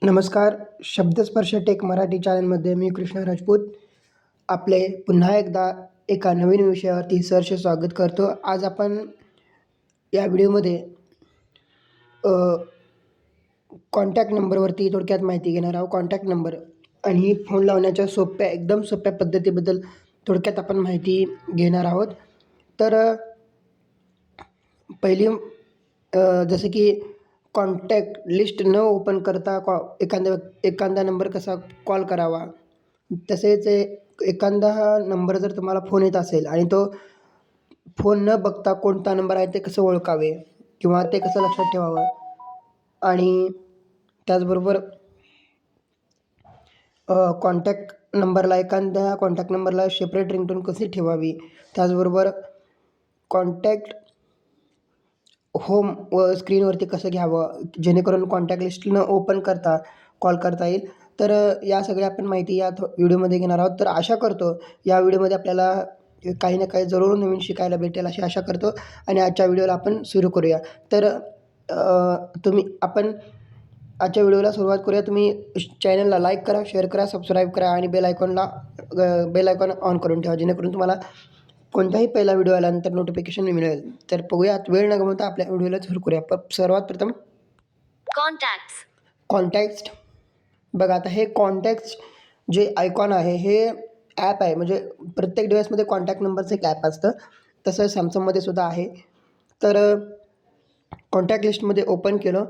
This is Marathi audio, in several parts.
नमस्कार. शब्दस्पर्श टेक मराठी चॅनलमध्ये मी कृष्णा राजपूत आपले पुन्हा एकदा एका नवीन विषयावरती सहर्ष स्वागत करतो. आज आपण या व्हिडिओमध्ये कॉन्टॅक्ट नंबरवरती थोडक्यात माहिती घेणार आहोत. कॉन्टॅक्ट नंबर आणि फोन लावण्याच्या एकदम सोप्या पद्धतीबद्दल थोडक्यात आपण माहिती घेणार आहोत. तर पहिली जसं की कॉन्टॅक्ट लिस्ट न ओपन करता एखादा नंबर कसा कॉल करावा, तसेच एखादा नंबर जर तुम्हाला फोन येत असेल आणि तो फोन न बघता कोणता नंबर आहे ते कसं ओळखावे किंवा ते कसं लक्षात ठेवावं, आणि त्याचबरोबर एखाद्या कॉन्टॅक्ट नंबरला सेपरेट रिंगटोन कशी ठेवावी, त्याचबरोबर कॉन्टॅक्ट होम व स्क्रीनवरती कसं घ्यावं जेणेकरून कॉन्टॅक्ट लिस्ट न ओपन करता कॉल करता येईल. तर या सगळ्या आपण माहिती या व्हिडिओमध्ये घेणार आहोत. तर आशा करतो या व्हिडिओमध्ये आपल्याला काही ना काही जरूर नवीन शिकायला भेटेल अशी आशा करतो आणि आजच्या व्हिडिओला आपण सुरू करूया. तर आपण आजच्या व्हिडिओला सुरुवात करूया. तुम्ही चॅनलला लाईक करा, शेअर करा, सबस्क्राईब करा आणि बेल आयकॉन ऑन करून ठेवा जेणेकरून तुम्हाला कोणताही पहिला व्हिडिओ आल्यानंतर नोटिफिकेशन मिळेल. तर बघूयात, वेळ न गमावता आपल्या व्हिडिओला सुरू करूया. सर्वात प्रथम कॉन्टॅक्ट्स बघा. आता हे कॉन्टॅक्ट्स जे आयकॉन आहे हे ॲप आहे, म्हणजे प्रत्येक डिव्हाइसमध्ये कॉन्टॅक्ट नंबरचं एक ॲप असतं. तसं सॅमसंगमध्ये सुद्धा आहे. तर कॉन्टॅक्ट लिस्टमध्ये ओपन केलं,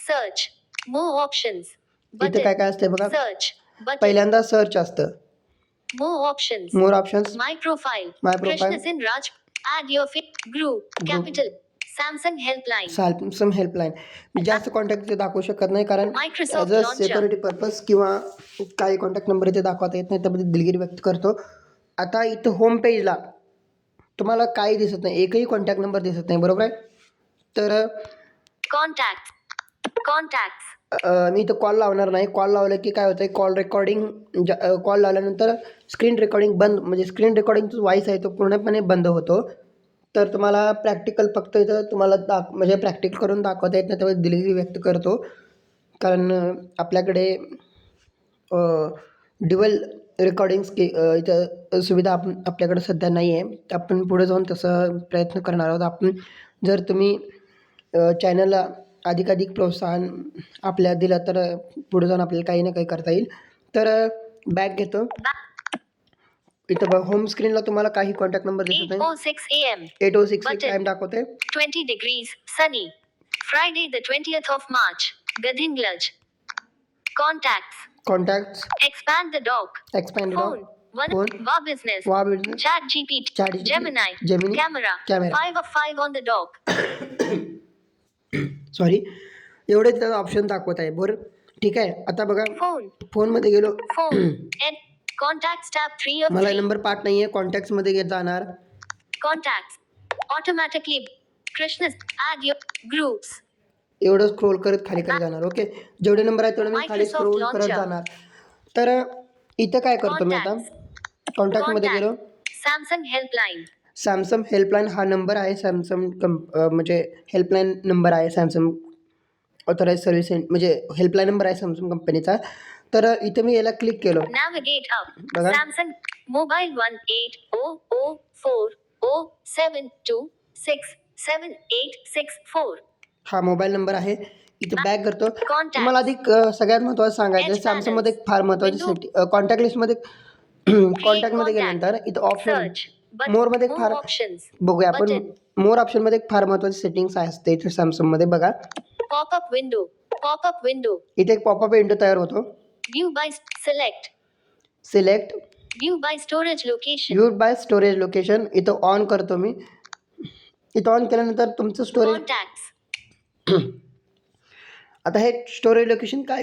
सर्च मोर ऑप्शन्स इथं काय काय असतं बघा. पहिल्यांदा सर्च असतं, more options, my profile, add your group, capital, Samsung helpline. मी जास्त कॉन्टॅक्ट दाखवू शकत नाही कारण ॲज अ सिक्युरिटी पर्पज किंवा काही कॉन्टॅक्ट नंबर इथे दाखवता येत नाही, त्याबद्दल दिलगिरी व्यक्त करतो. आता इथं होम पेजला तुम्हाला काही दिसत नाही, एकही कॉन्टॅक्ट नंबर दिसत नाही, बरोबर आहे. तर मी इथं कॉल लावणार नाही. कॉल लावलं की काय होतं, कॉल लावल्यानंतर स्क्रीन रेकॉर्डिंग बंद, म्हणजे स्क्रीन रेकॉर्डिंगचा व्हॉईस आहे तो पूर्णपणे बंद होतो. तर तुम्हाला प्रॅक्टिकल फक्त इथं तुम्हाला म्हणजे प्रॅक्टिकल करून दाखवता येत नाही, त्यामुळे दिलगिरी व्यक्त करतो. कारण आपल्याकडे ड्युअल रेकॉर्डिंग्स इथं सुविधा आपल्याकडे सध्या नाही आहे. तर आपण पुढे जाऊन तसं प्रयत्न करणार आहोत. जर तुम्ही चॅनलला अधिकाधिक प्रोत्साहन आपल्याला दिलं तर पुढे जाऊन आपल्याला काही ना काही करता येईल. तर बॅक घेतो. इथं बघा, होम स्क्रीनला तुम्हाला काही कॉन्टॅक्ट नंबर दिसत नाही. 8:06 टाइम दाखवते. 20 degrees sunny, Friday the 20th of March, Gadhinglaj. Contacts, expand the dock, phone, business, chat GPT, Gemini, camera, 5 of 5 on the dock. Sorry, एवढे तिथं ऑप्शन दाखवत आहे. बरं, ठीक आहे. आता बघा, फोनमध्ये गेलो. Contacts tab 3 of 3. मला नंबर पाठ नाहीये, कॉन्टॅक्ट्समध्ये जाणार. Automatically Krishna's add your groups. एवढं स्क्रोल करत खाली जाणार. ओके, जेवढे नंबर आहेत तेवढे मी खाली स्क्रोल करत जाणार. तर इथं काय करतो मी आता, कॉन्टॅक्टमध्ये गेलो. सॅमसंग हेल्पलाईन हा नंबर आहे. म्हणजे हेल्पलाईन नंबर आहे सॅमसंग ऑथराइज सर्व्हिस, म्हणजे हेल्पलाईन नंबर आहे सॅमसंग कंपनीचा. तर इथे मी याला क्लिक केलं. बघा, सॅमसंग मोबाईल 180047267864 हा मोबाईल नंबर आहे. इथे बॅक करतो. तुम्हाला अधिक सगळ्यात महत्त्वाचं सांगायचं, सॅमसंगमध्ये एक फार महत्त्वाची सेटिंग, कॉन्टॅक्ट लिस्टमध्ये कॉन्टॅक्टमध्ये गेल्यानंतर इथं ऑप्शन मोरमध्ये फार बघूया आपण. मोर ऑप्शनमध्ये एक फार महत्त्वाची सेटिंग्स असते इथे सॅमसंगमध्ये. बघा, पॉपअप विंडो इथे एक पॉपअप विंडो तयार होतो. View bye select view bye storage location इथं ऑन करतो मी. इथं ऑन केल्यानंतर तुमचं स्टोरेज, आता हे स्टोरेज लोकेशन काय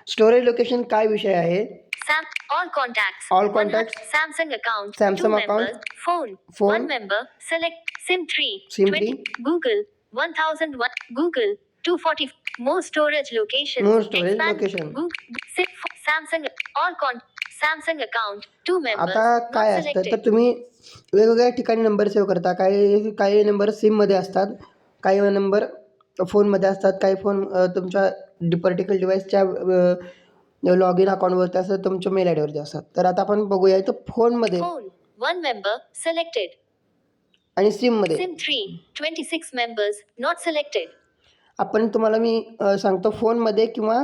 स्टोरेज लोकेशन काय विषय आहे. All contacts, Samsung account, phone, one member, select SIM 3, Google 1001, Google 240, more storage locations, Samsung, Samsung account, 2 members. आता काय असतं, तर तुम्ही वेगवेगळ्या ठिकाणी नंबर सेव्ह करता. काही नंबर सिममध्ये असतात, काही नंबर फोनमध्ये असतात, काही फोन तुमच्या पर्टिक्युलर डिव्हाइसच्या लॉग इन अकाउंटवरती असतात, तुमच्या मेल आय डीवरती असतात. तर आता आपण बघूया इथं फोनमध्ये Phone. 1 member. Selected. आणि सिममध्ये. SIM 3. 26 members. Not selected. आपण तुम्हाला मी सांगतो फोनमध्ये किंवा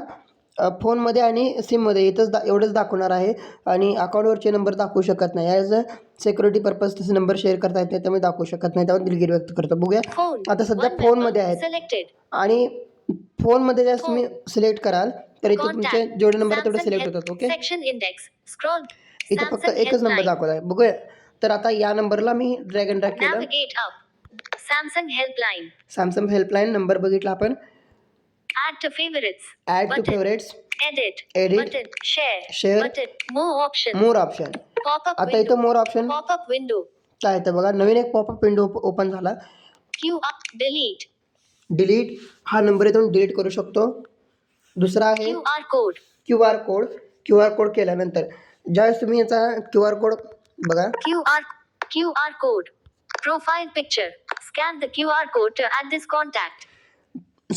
फोनमध्ये आणि सिममध्ये इथंच एवढंच दाखवणार आहे आणि अकाउंटवरचे नंबर दाखवू शकत नाही. ॲज अ सिक्युरिटी पर्पज तसे नंबर शेअर करता येत नाही, त्यामुळे दाखवू शकत नाही. त्यावर दिलगिरी व्यक्त करतो. बघूया Phone. आता सध्या 1 फोनमध्ये member. आहेत Selected. आणि फोनमध्ये ज्यावेळेस तुम्ही Phone. सिलेक्ट कराल तर इथं तुमचे Contact. जेवढे नंबर आहेत तेवढे Samsung सिलेक्ट help. होतात. Okay, Section index. Scroll. इथं फक्त Samsung एकच नंबर helpline. दाखवत आहे. बघूया तर आता या नंबरला मी ड्रॅग अँड ड्रॅग केलं. Navigate up. Samsung helpline. Samsung helpline number बघितला आपण. Add to favorites. Add to Button. Favourites, Edit. Edit. Button. Share. Share. Button. More options. More option. Pop-up आता window. इथं मोर ऑप्शन Pop-up window. काय येतं बघा, नवीन एक पॉपअप विंडो ओपन झाला. QR. Delete. डिलीट हा नंबर इथून डिलीट करू शकतो. दुसरा आहे QR code. Q R code. Q R code केल्यानंतर ज्यावेळेस तुम्ही याचा क्यू आर कोड बघा, QR code. Profile picture. Scan the QR code to add this contact.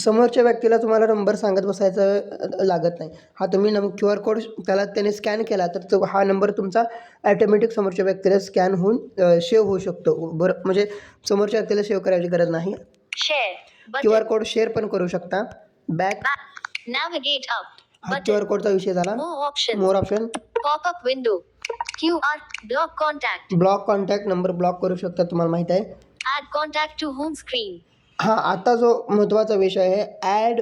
समोरच्या व्यक्तीला तुम्हाला नंबर सांगत बसायचं लागत नाही. हा तुम्ही क्यू आर कोड त्याने स्कॅन केला तर तो हा नंबर तुमचा ॲटोमॅटिक समोरच्या व्यक्तीला स्कॅन होऊन सेव्ह होऊ शकतो. बरं, म्हणजे समोरच्या व्यक्तीला सेव्ह करायची गरज नाही. Share. Q Button. R code share पण करू शकता. Back Back. Navigate up. हा क्यू आर Button. कोडचा विषय झाला. More options. More option. Pop-up window. QR. Block contact. Block contact number block करू शकता, तुम्हाला माहीत आहे. Add contact to home screen. हा आता जो महत्त्वाचा विषय आहे, add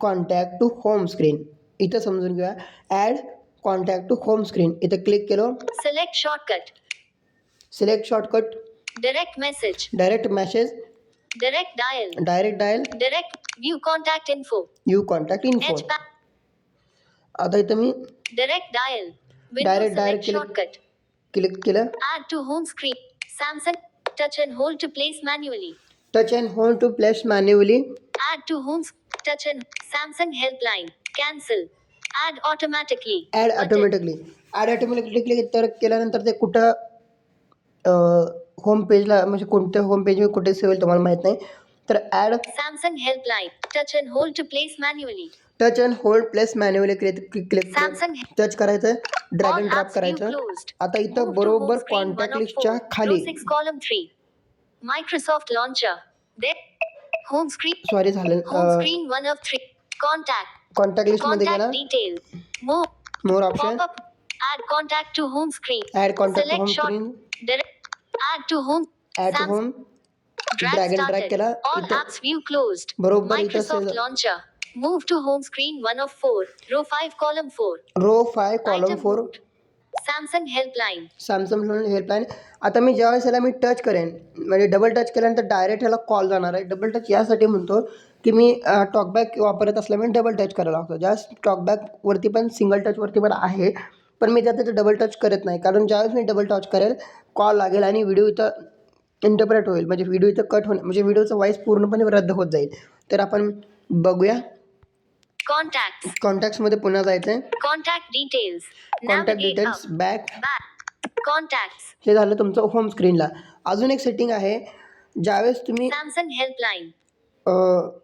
contact to home screen. इथं समजून घ्या, add contact to home screen. इथं क्लिक केलं. Select shortcut. Select shortcut, Direct message. Direct message, Direct dial. Direct dial, Direct view contact info. View contact info. Edge back. आता इथं मी Direct dial. Window Direct dial select click. shortcut. Click केलं. Add to home screen. Samsung. Touch and hold to place manually. Touch and hold to place manually. Add to home. Touch and Samsung helpline. Cancel. Add automatically. Add Button. Automatically. Add automatically click तर केल्यानंतर ते कुठं होम पेजला, म्हणजे कोणत्या होम पेजवर कुठे सेव्ह होईल तुम्हाला माहीत नाही. तर add Samsung helpline. Touch and hold to place manually. Touch and hold place manually click Samsung. Touch करायचं, drag All and drop apps view करायचं. closed. आता Move इथं to बरोबर home screen 1 कॉन्टॅक्ट of 4. लिस्टच्या Row खाली 6 column 3. Microsoft launcher. There. Home screen. Sorry झालं, Home screen 1 of 3. Contact. Contact लिस्टमध्ये गेला. Contact detail. More. More option. Pop-up. Add contact to home screen. Add contact Select home short. Screen. Direct. Add to home. Add to Samsung. Home. Drag drag and drag started. केला. All इथं apps view closed. बरोबर इथं Microsoft launcher. Move to home screen 1 of 4. Row 5 column 4. Row 5 column Item 4. moved. Samsung helpline. Samsung helpline. आता मी ज्यावेळेस याला मी टच करेन, म्हणजे डबल टच केल्यानंतर डायरेक्ट ह्याला कॉल जाणार आहे. डबल टच यासाठी म्हणतो की मी टॉकबॅक वापरत असल्यामुळे डबल टच करायला लागतो. ज्यावेळेस टॉकबॅकवरती पण सिंगल टचवरती पण आहे, पण मी त्यात डबल टच करत नाही, कारण ज्यावेळेस मी डबल टच करेल कॉल लागेल आणि व्हिडिओ इथं इंटरप्रेट होईल, म्हणजे व्हिडिओ इथं कट होणे, म्हणजे व्हिडिओचं व्हॉईस पूर्णपणे रद्द होत जाईल. तर आपण बघूया. Contacts. कॉन्टॅक्ट्समध्ये पुन्हा जायचं आहे. Contact details. Contact Navigate details, up. Back. Back. Contacts. हे झालं तुमचं होम स्क्रीनला. अजून एक सेटिंग आहे, ज्यावेळेस तुम्ही Samsung helpline.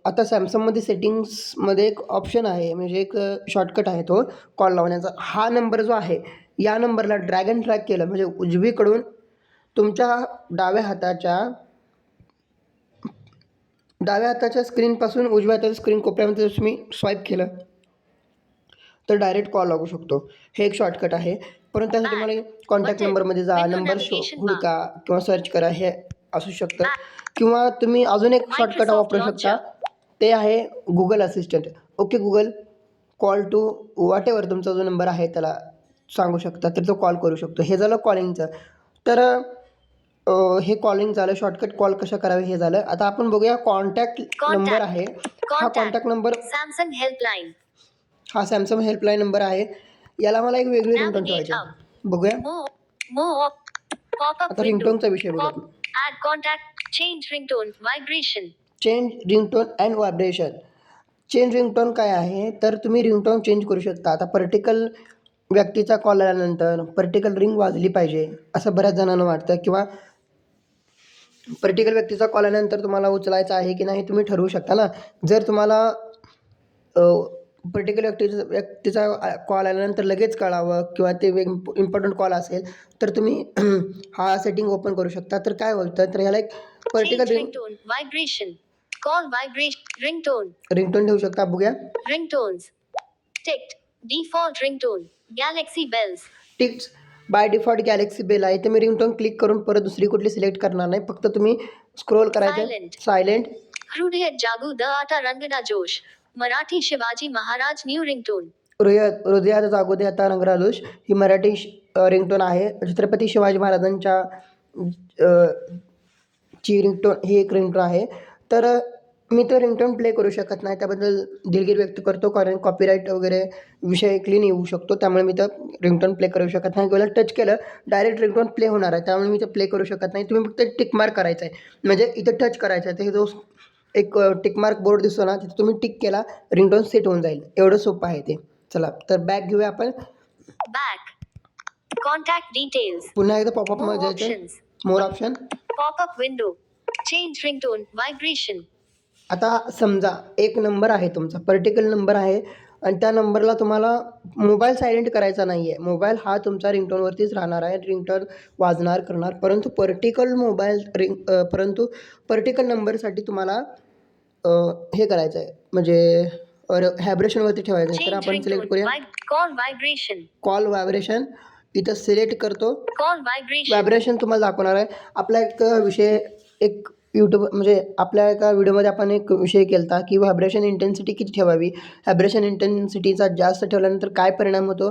आता सॅमसंगमध्ये सेटिंग्समध्ये एक ऑप्शन आहे, म्हणजे एक शॉर्टकट आहे तो कॉल लावण्याचा. हा नंबर जो आहे, या नंबरला ड्रॅग अँड ड्रॅग केलं म्हणजे उजवीकडून तुमच्या डाव्या हाताच्या स्क्रीनपासून उजव्या हाताच्या स्क्रीन कोपऱ्यामध्ये तुम्ही स्वाईप केलं तर डायरेक्ट कॉल लागू शकतो. हे एक शॉर्टकट आहे, परंतु त्यासाठी तुम्हाला कॉन्टॅक्ट नंबरमध्ये जा, नंबर शो हुडका किंवा सर्च करा, हे असू शकतं. किंवा तुम्ही अजून एक शॉर्टकट वापरू शकता, ते आहे Google assistant. Okay Google, call to whatever तुमचा जो नंबर आहे त्याला सांगू शकता, तर तो कॉल करू शकतो. हे झालं कॉलिंगचं. तर हे कॉलिंग झालं, शॉर्टकट कॉल कशा करावे हे झालं. आता आपण बघूया कॉन्टॅक्ट नंबर आहे. हा कॉन्टॅक्ट नंबर Samsung helpline. हा सॅमसंग हेल्पलाईन नंबर आहे. याला मला एक वेगळी रिंगटोन ठेवायची. बघूया. More. Pop-up आता window. रिंगटोनचा विषय बघूया. Add contact. Change ringtone. Vibration. Change ringtone and vibration. Change ringtone काय आहे, तर तुम्ही रिंगटोन चेंज करू शकता. आता पर्टिकल व्यक्तीचा कॉल आल्यानंतर पर्टिकल रिंग वाजली पाहिजे असं बऱ्याच जणांना वाटतं, किंवा पर्टिक्युलर व्यक्तीचा कॉल आल्यानंतर तुम्हाला उचलायचा आहे की नाही तुम्ही ठरवू शकता ना. जर तुम्हाला पर्टिक्युलर व्यक्तीचा कॉल आल्यानंतर लगेच कळावं किंवा ते इम्पॉर्टंट कॉल असेल तर तुम्ही हा सेटिंग ओपन करू शकता. तर काय होतं तर ह्याला एक Change particular ringtone. Vibration. Call vibration. Ringtone. Ringtone ठेवू शकता. बघूया. Ringtones. Ticked. Default ringtone. Galaxy bells. Ticks by default Galaxy bell आहे. ते मी रिंगटोन क्लिक करून परत दुसरी कुठली सिलेक्ट करणार नाही. फक्त तुम्ही स्क्रोल करायचं. Silent. सायलेंट. हृदयात जागू द आता रंगदा जोश. Marathi Shivaji Maharaj new ringtone. हृदयात जागू दे आता रंगराजोश ही मराठी रिंगटोन आहे. छत्रपती शिवाजी महाराजांच्या ची रिंगटोन ही एक रिंगटोन आहे. तर मी तो रिंगटोन प्ले करू शकत नाही. त्याबद्दल दिलगिरी व्यक्त करतो कारण कॉपीराईट वगैरे विषय क्लीन येऊ शकतो. त्यामुळे मी तर रिंगटोन प्ले करू शकत नाही. किंवा टच केलं डायरेक्ट रिंगटोन प्ले होणार आहे. त्यामुळे मी ते प्ले करू शकत नाही. तुम्ही फक्त टिक मार्क करायचं आहे. म्हणजे इथं टच करायचं आहे. ते जो एक टिक मार्क बोर्ड दिसतो ना तिथे तुम्ही टिक केला रिंगटोन सेट होऊन जाईल. एवढं सोपं आहे ते. चला तर बॅक घेऊया आपण. Back. Contact details. पुन्हा एकदा पॉपअप More मध्ये जायचं. options. More option. Pop-up window. Change ringtone. Vibration. आता समजा एक नंबर आहे तुमचा पर्टिक्युलर नंबर आहे आणि त्या नंबरला तुम्हाला मोबाईल सायलेंट करायचा नाही आहे. मोबाईल हा तुमचा रिंगटोनवरतीच राहणार आहे. रिंगटोन वाजणार करणार परंतु पर्टिक्युलर नंबरसाठी तुम्हाला हे करायचं आहे म्हणजे व्हायब्रेशनवरती ठेवायचं आहे. तर Change आपण ringtone. सिलेक्ट करूया. Call vibration. कॉल व्हायब्रेशन इथं सिलेक्ट करतो. Call vibration. व्हायब्रेशन तुम्हाला दाखवणार आहे. आपला एक विषय एक यूट्यूब म्हणजे आपल्या एका व्हिडिओमध्ये आपण एक विषय केला होता की व्हायब्रेशन इंटेन्सिटी किती ठेवावी. व्हायब्रेशन इंटेन्सिटीचा जास्त ठेवल्यानंतर काय परिणाम होतो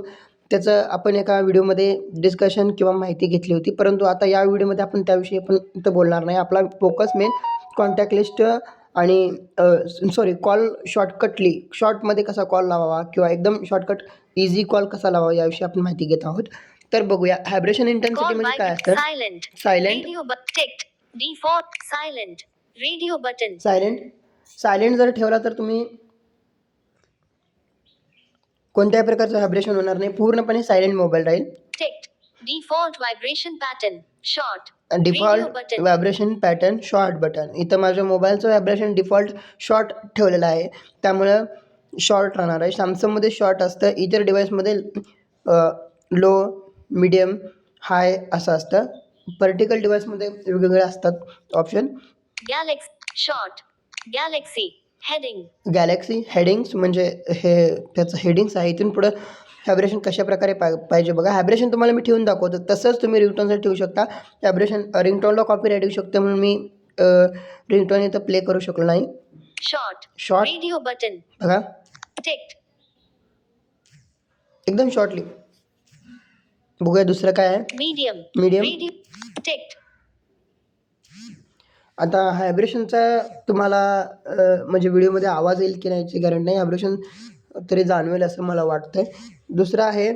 त्याचं आपण एका व्हिडिओमध्ये डिस्कशन किंवा माहिती घेतली होती. परंतु आता या व्हिडिओमध्ये आपण त्याविषयी पण इथं बोलणार नाही. आपला फोकस मेन कॉन्टॅक्ट लिस्ट आणि कॉल शॉर्टमध्ये कसा कॉल लावावा किंवा एकदम शॉर्टकट इझी कॉल कसा लावावा याविषयी आपण माहिती घेत आहोत. तर बघूया व्हायब्रेशन इंटेन्सिटी Call म्हणजे काय vibration. असतं. Silent. Silent. Radio but ticked. Default. Silent. Radio button. Silent जर ठेवला तर तुम्ही कोणत्याही प्रकारचं व्हायब्रेशन होणार नाही. पूर्णपणे सायलेंट मोबाईल राहील. Ticked. Default vibration pattern. Short. Default Radio button. Vibration pattern short button. इथं माझ्या मोबाईलचं व्हायब्रेशन डिफॉल्ट शॉर्ट ठेवलेलं आहे त्यामुळं शॉर्ट राहणार आहे. सॅमसंगमध्ये शॉर्ट असतं. इतर डिव्हाइसमध्ये लो मीडियम हाय असं असतं. पर्टिक्युलर डिव्हाइसमध्ये वेगवेगळे असतात option. Galaxy. Short. Galaxy. Heading. Galaxy headings म्हणजे हे त्याचं हेडिंग्स आहे. इथून पुढं व्हायब्रेशन कशाप्रकारे पाहिजे बघा. व्हायब्रेशन तुम्हाला मी ठेवून दाखवतो तसंच तुम्ही रिंगटोनसाठी ठेवू शकता. व्हायब्रेशन रिंगटोनला कॉपीराईट येऊ शकते म्हणून मी रिंगटोन इथं प्ले करू शकलो नाही. Short. Short Radio button. बघा Ticked. एकदम शॉर्टली. बघूया दुसरं काय आहे. Medium. मीडियम. Radio. Ticked. आता व्हायब्रेशनचा तुम्हाला म्हणजे व्हिडिओमध्ये आवाज येईल की नाही याची गॅरंटी नाही. व्हायब्रेशन तरी जाणवेल असं मला वाटतंय. दुसरं आहे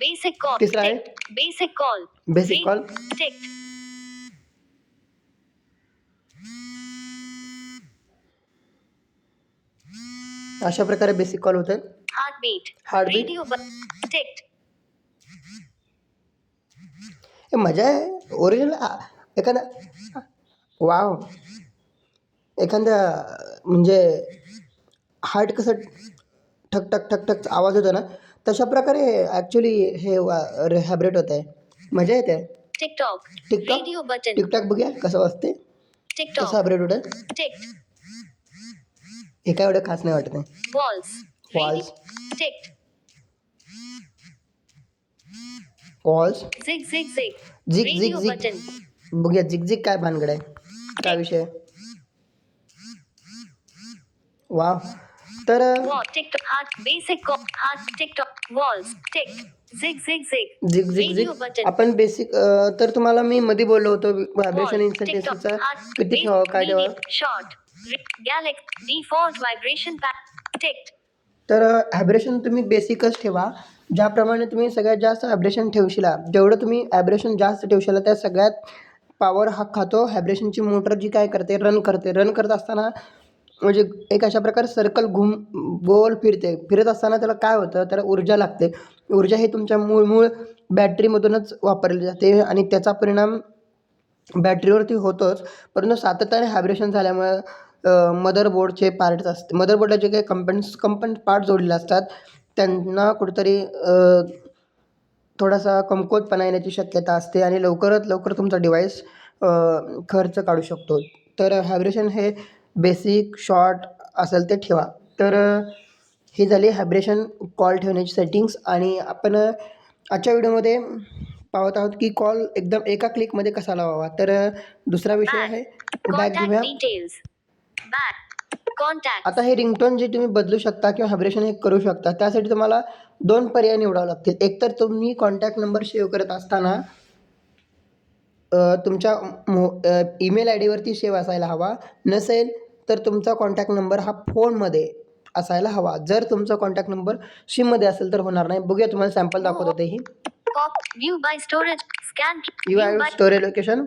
Basic call. तिसरा आहे Ticked. Basic call. Basic call. Ticked. अशा प्रकारे बेसिक कॉल होतं. Heartbeat. Heartbeat. Radio but ticked. हे मजा आहे. ओरिजिनल एखादा वाव एखाद्या म्हणजे हार्ट कसं ठक ठक ठक ठक आवाज होतो ना तशा प्रकारे ॲक्च्युली हे व्हायब्रेट होत आहे. मजा येते. TikTok. TikTok. Radio button. TikTok बघूया कसं वाजते कसं TikTok. व्हायब्रेट होतं. Ticked. हे काय एवढं खास नाही वाटत आहे. Walls. Walls. Radio. Ticked. Calls. Zig zig zig. झिग Radio झिग button. झिग बघूया झिग काय भानगड आहे काय विषय. वाव तर Wall. TikTok. Heart. Basic call. Heart. TikTok. Walls. Ticked. Zig zig zig. झिग झिग Radio झिग button. आपण बेसिक तर तुम्हाला मी मध्ये बोललो होतो व्हायब्रेशन Wall. इन्सेंटिव्हचा TikTok. Heart. किती ठेवावं काय ठेवावं. Medium. Short. Galaxy. Default vibration pattern. Ticked. तर व्हायब्रेशन तुम्ही बेसिकच ठेवा. ज्याप्रमाणे तुम्ही सगळ्यात जास्त व्हायब्रेशन ठेवशिला जेवढं तुम्ही व्हायब्रेशन जास्त ठेवशिला त्या सगळ्यात पॉवर हा खातो. व्हायब्रेशनची मोटर जी काय करते रन करत असताना म्हणजे एक अशा प्रकारे सर्कल गोल फिरत असताना त्याला काय होतं त्याला ऊर्जा लागते. ऊर्जा ही तुमच्या मूळ बॅटरीमधूनच वापरली जाते आणि त्याचा परिणाम बॅटरीवरती होतंच, परंतु सातत्याने व्हायब्रेशन झाल्यामुळं मदरबोर्डचे पार्ट्स असते, मदरबोर्डला जे काही कंपन पार्ट जोडलेले असतात त्यांना कुठेतरी थोडासा कमकुवतपणा येण्याची शक्यता असते आणि लवकरात लवकर तुमचा डिव्हाइस खर्च काढू शकतो. तर व्हायब्रेशन हे बेसिक शॉर्ट असेल ते ठेवा. तर ही झाली व्हायब्रेशन कॉल ठेवण्याची सेटिंग्स. आणि आपण आजच्या व्हिडिओमध्ये पाहत आहोत की कॉल एकदम एका क्लिकमध्ये कसा लावावा. तर दुसरा विषय आहे बॅक घेऊया. Contact details. Back. Contacts. आता हे रिंगटोन जे तुम्ही बदलू शकता किंवा व्हायब्रेशन हे करू शकता, त्यासाठी तुम्हाला 2 पर्याय निवडावे लागतील. एकतर तुम्ही कॉन्टॅक्ट नंबर सेव्ह करत असताना तुमच्या ईमेल आय डीवरती सेव्ह असायला हवा. नसेल तर तुमचा कॉन्टॅक्ट नंबर हा फोनमध्ये असायला हवा. जर तुमचा कॉन्टॅक्ट नंबर सिममध्ये असेल तर होणार नाही. बघूया, तुम्हाला सॅम्पल दाखवत होते ही. Pop. View by storage. Scan. You View I by storage location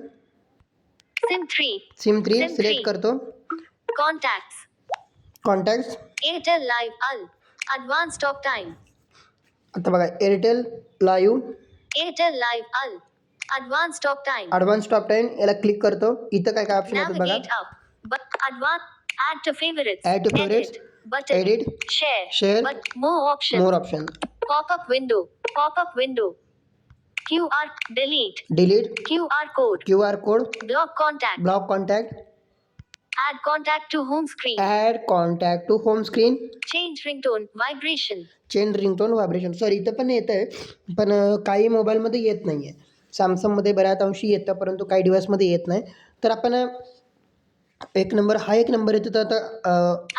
SIM 3. SIM 3 SIM select 3. करतो. Contacts. Contacts. Airtel Live Al. Advanced talk time. आता बघा, Airtel live Airtel Live Al. Advanced talk time. Advance talk time याला क्लिक करतो. इथं काय काय ऑप्शन येतात बघा. Navigate up. But advanced. Add to favorites. Add to favourites, Edit. Button. Edit, Share. Share, But more options. More option, Pop-up window. Pop-up window. QR. Delete. Delete, QR code. QR code, Block contact. Block contact, Add contact to home screen. Add contact to home screen, Change ringtone. Vibration. Change ringtone vibration. Sorry, इथं पण येतं आहे, पण काही मोबाईलमध्ये येत नाही आहे. सॅमसंगमध्ये बऱ्याच अंशी येतं, परंतु काही डिव्हाइसमध्ये येत नाही. तर आपण एक नंबर येतो. तर आता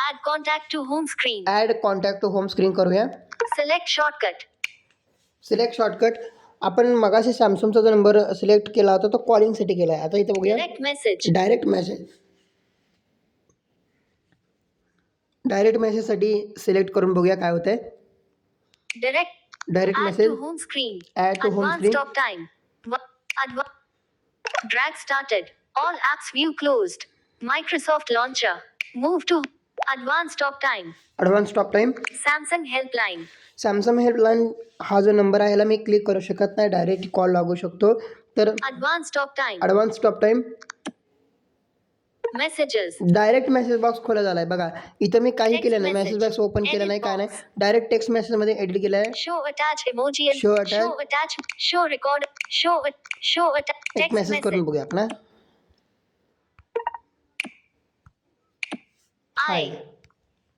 Add contact to home screen. Add contact to home screen करूया. Select shortcut. Select shortcut. आपण मगाशी सॅमसंगचा जो नंबर सिलेक्ट केला होता तो कॉलिंगसाठी केला आहे. आता इथं बघूया Direct message. Direct message. Direct मेसेजसाठी सिलेक्ट करून बघूया काय होतंय. Direct. Direct Add message, to home screen. Add to home Advanced screen. talk time. Drag started. All apps view closed. Microsoft launcher. Move to advanced talk time. Advance talk time. Samsung helpline. Samsung helpline हा जो नंबर आहे याला मी क्लिक करू शकत नाही, डायरेक्ट कॉल लागू शकतो. तर Advanced talk time. Advance talk time. Messages. Direct message box खोला झाला आहे बघा. इथं मी काही Text केलं नाही, message. मेसेज बॉक्स ओपन केलं Edit नाही, काय नाही. box. डायरेक्ट टेक्स्ट मेसेजमध्ये एडिट केलं आहे. Show attach emoji and Show attach. attach. Show record. Show attach. एक Text मेसेज करून message. बघूया आपण. I.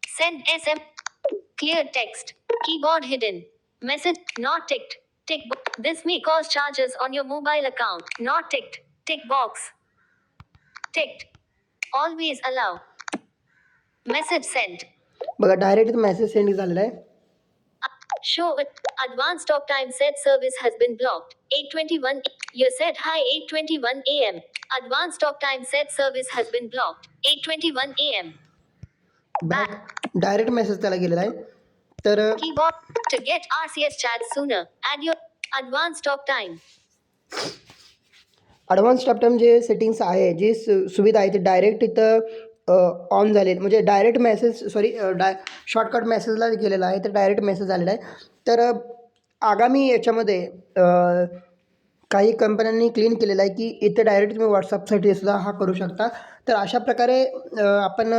Send SM. Clear text. Keyboard hidden. Message not ticked. Tick. This may cause charges on your mobile account. Not ticked. Tick box. Ticked. Always allow. Message sent. बघा, डायरेक्ट मेसेज सेंड झालेला आहे. Show it. Advanced talk time said service has been blocked. 8:21. You said hi 8:21 a.m. Advanced talk time said service has been blocked. 8:21 a.m. Back direct message त्याला गेलेला आहे. तर Keyboard to get RCS chat sooner. Add your advanced talk time. Advance talk time जे सेटिंग्स आहे, जी सुविधा आहे ती डायरेक्ट इथं ऑन झालेली, म्हणजे डायरेक्ट मेसेज शॉर्टकट मेसेजला गेलेला आहे, तर डायरेक्ट मेसेज आलेला आहे. तर आगामी याच्यामध्ये काही कंपन्यांनी क्लीन केलेलं आहे की इथे डायरेक्ट तुम्ही व्हॉट्सअपसाठी सुद्धा हा करू शकता. तर अशा प्रकारे आपण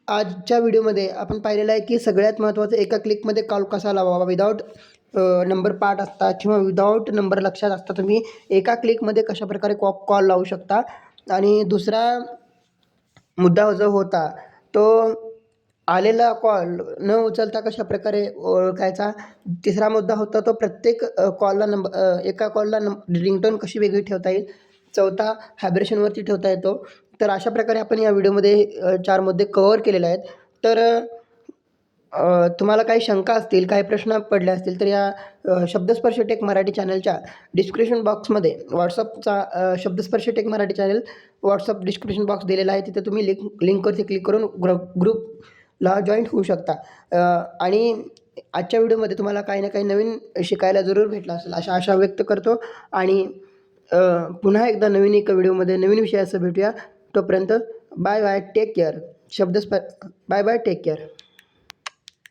आजच्या व्हिडिओमध्ये आपण पाहिलेलं आहे की सगळ्यात महत्त्वाचं एका क्लिकमध्ये कॉल कसा लावावा. विदाऊट नंबर पाठ असता किंवा विदाऊट नंबर लक्षात असता तुम्ही एका क्लिकमध्ये कशाप्रकारे कॉल लावू शकता. आणि दुसरा मुद्दा जो होता तो आलेला कॉल न उचलता कशाप्रकारे ओळखायचा. तिसरा मुद्दा होता तो प्रत्येक कॉलला एका कॉलला रिंगटोन कशी वेगळी ठेवता येईल. चौथा व्हायब्रेशनवरती ठेवता येतो. तर अशा प्रकारे आपण या व्हिडिओमध्ये 4 मुद्दे कव्हर केलेले आहेत. तर तुम्हाला काही शंका असतील, काही प्रश्न पडले असतील तर या शब्दस्पर्श टेक मराठी चॅनलच्या डिस्क्रिप्शन बॉक्समध्ये व्हॉट्सअपचा Shabdasparsh tech Marathi channel WhatsApp description box दिलेला आहे. तिथे तुम्ही लिंकवरती क्लिक करून ग्रुपला जॉईंट होऊ शकता. आणि आजच्या व्हिडिओमध्ये तुम्हाला काही ना काही नवीन शिकायला जरूर भेटलं असेल अशा आशा व्यक्त करतो. आणि पुन्हा एकदा नवीन एका व्हिडिओमध्ये नवीन विषयासह भेटूया. तोपर्यंत bye bye, take care. Bye bye, take care.